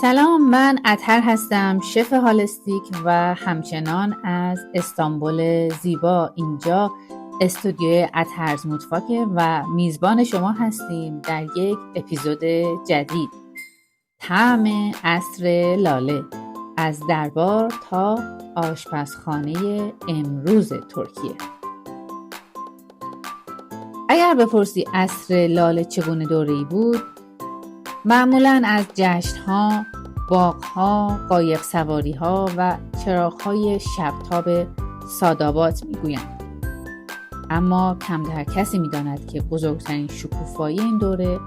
سلام، من اطهر هستم، شف هالستیک و همچنان از استانبول زیبا. اینجا استودیوی اطهرز مطفاکه و میزبان شما هستیم در یک اپیزود جدید. طعم عصر لاله، از دربار تا آشپزخانه امروز ترکیه. اگر بپرسی عصر لاله چگونه دوره‌ای بود، معمولاً از جشن‌ها، باغ‌ها، قایق سواری‌ها و چراغ‌های شبتاب سادآباد می‌گویند. اما کمتر کسی می‌داند که بزرگترین شکوفایی این دوره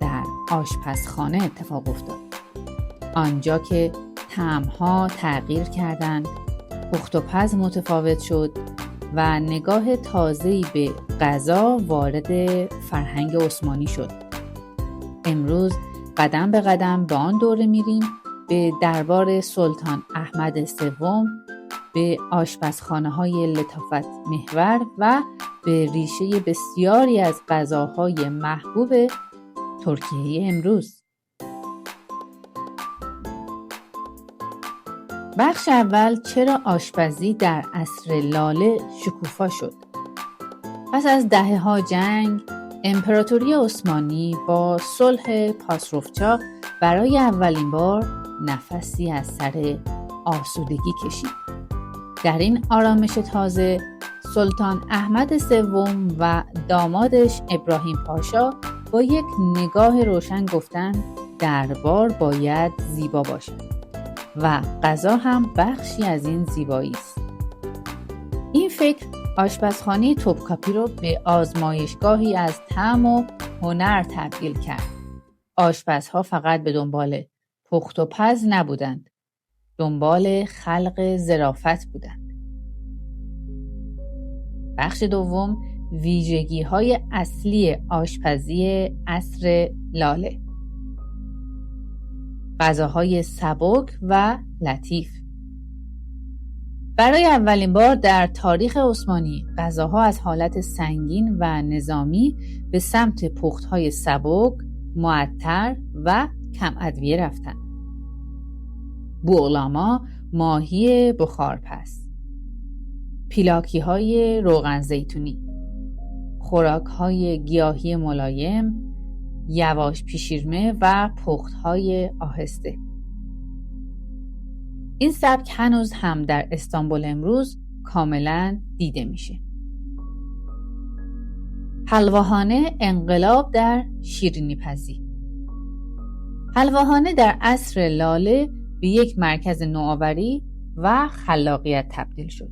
در آشپزخانه اتفاق افتاد. آنجا که طعم‌ها تغییر کردند، پخت و پز متفاوت شد و نگاه تازه‌ای به غذا وارد فرهنگ عثمانی شد. امروز قدم به قدم به آن دوره میریم، به دربار سلطان احمد سوم، به آشپزخانه‌های لطافت محور و به ریشه بسیاری از غذاهای محبوب ترکیه امروز. بخش اول، چرا آشپزی در عصر لاله شکوفا شد؟ پس از دهه‌ها جنگ، امپراتوری عثمانی با صلح پاسروفچا برای اولین بار نفسی از سر آسودگی کشید. در این آرامش تازه، سلطان احمد سوم و دامادش ابراهیم پاشا با یک نگاه روشن گفتند دربار باید زیبا باشد و غذا هم بخشی از این زیبایی است. این فکر آشپزخانه توپکاپی رو به آزمایشگاهی از طعم و هنر تبدیل کرد. آشپزها فقط به دنبال پخت و پز نبودند، دنبال خلق ظرافت بودند. بخش دوم، ویژگی‌های اصلی آشپزی عصر لاله. غذاهای سبک و لطیف. برای اولین بار در تاریخ عثمانی، غذاها از حالت سنگین و نظامی به سمت پخت‌های سبک، معطر و کم ادویه رفتند. بوغلاما، ماهی بخارپز، پیلاکی‌های روغن زیتونی، خوراک‌های گیاهی ملایم، یواش پیشیرمه و پخت‌های آهسته. این سبک هنوز هم در استانبول امروز کاملا دیده میشه. حلواخانه، انقلاب در شیرینی پزی. حلواخانه در عصر لاله به یک مرکز نوآوری و خلاقیت تبدیل شد.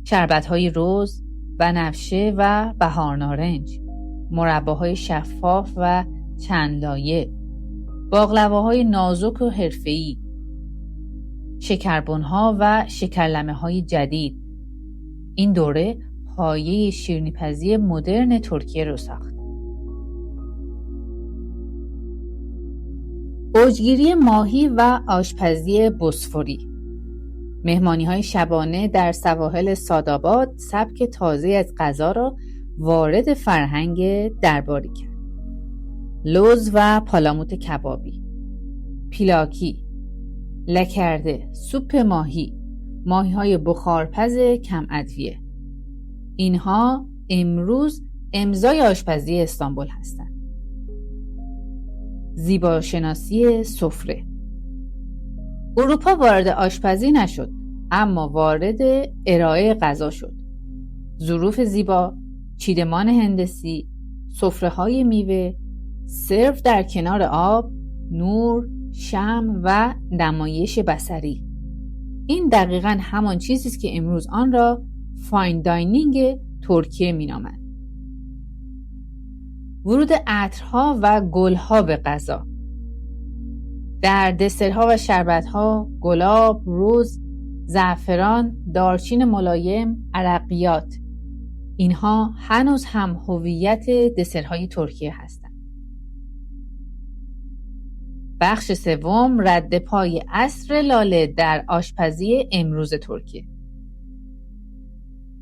شربت‌های رز، بنفشه و بهارنارنج، مرباهای شفاف و چند لایه، باقلواهای نازک و حرفه‌ای، شکربنها و شکرلمه‌های جدید. این دوره پایه شیرینی‌پزی مدرن ترکیه رو ساخت. اوجگیری ماهی و آشپزی بوسفوری. مهمانی‌های شبانه در سواحل سادآباد سبک تازه از غذا را وارد فرهنگ درباری کرد. لوز و پالاموت کبابی، پیلاکی، لکرده، سوپ ماهی، ماهی‌های بخارپز کم ادویه. اینها امروز امضای آشپزی استانبول هستند. زیباشناسی سفره. اروپا وارد آشپزی نشد، اما وارد ارائه غذا شد. ظروف زیبا، چیدمان هندسی، سفره‌های میوه، سرو در کنار آب، نور، شمع و نمایش بصری. این دقیقاً همان چیزی است که امروز آن را فاین داینینگ ترکیه می‌نامند. ورود عطرها و گلها به غذا. در دسرها و شربتها گلاب، رز، زعفران، دارچین ملایم، عرقیات. اینها هنوز هم هویت دسرهای ترکیه هستند. بخش سوم، رد پای عصر لاله در آشپزی امروز ترکیه.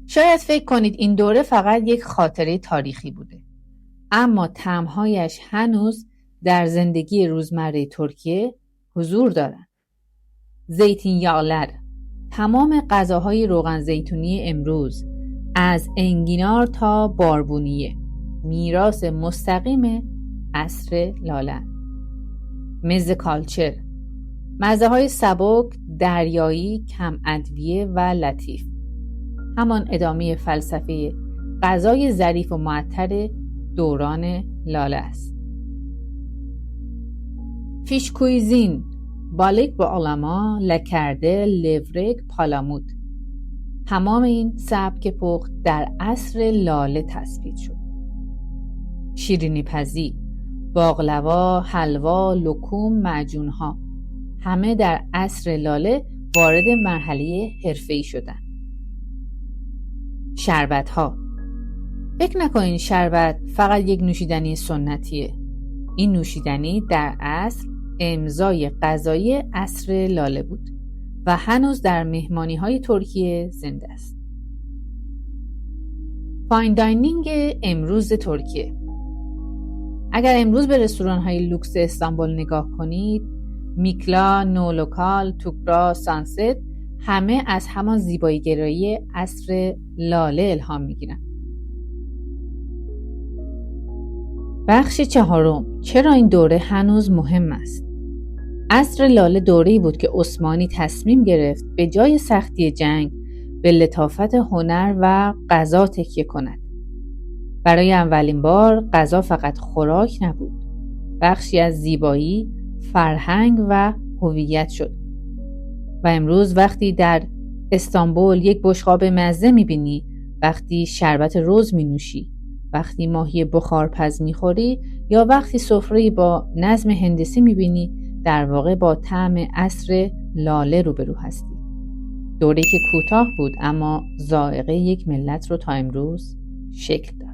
شاید فکر کنید این دوره فقط یک خاطره تاریخی بوده، اما طعم‌هایش هنوز در زندگی روزمره ترکیه حضور دارند. زیتونیاlar، تمام غذاهای روغن زیتونی امروز از انگینار تا باربونیه میراث مستقیم عصر لاله. مزه کالچر، مزه های سبک، دریایی، کم ادویه و لطیف، همان ادامه فلسفه غذای ظریف و معطر دوران لاله است. فیش کویزین، بالیک با آلما، لکرده، لورک، پالامود، تمام این سبک پخت در عصر لاله تثبیت شد. شیرینی پزی، باقلوا، حلوا، لکوم، معجونها، همه در عصر لاله وارد مرحله حرفه‌ای شدند. شربت‌ها، فکر نکنین شربت فقط یک نوشیدنی سنتیه. این نوشیدنی در اصل امضای غذایی عصر لاله بود و هنوز در مهمانی‌های ترکیه زنده است. فاین داینینگ امروز ترکیه. اگر امروز به رستوران‌های لوکس استانبول نگاه کنید، میکلا، نولوکال، توکرا، سانست، همه از همان زیبایی گرایی عصر لاله الهام می‌گیرند. بخش چهارم، چرا این دوره هنوز مهم است؟ عصر لاله دوره‌ای بود که عثمانی تصمیم گرفت به جای سختی جنگ به لطافت هنر و غذا تکیه کند. برای اولین بار غذا فقط خوراک نبود، بخشی از زیبایی، فرهنگ و هویت شد. و امروز وقتی در استانبول یک بشقاب مزه می‌بینی، وقتی شربت رز می‌نوشی، وقتی ماهی بخارپز می‌خوری یا وقتی سفره‌ای با نظم هندسی می‌بینی، در واقع با طعم عصر لاله روبرو هستی. دوره‌ای که کوتاه بود اما ذائقه یک ملت رو تا امروز شکل داد.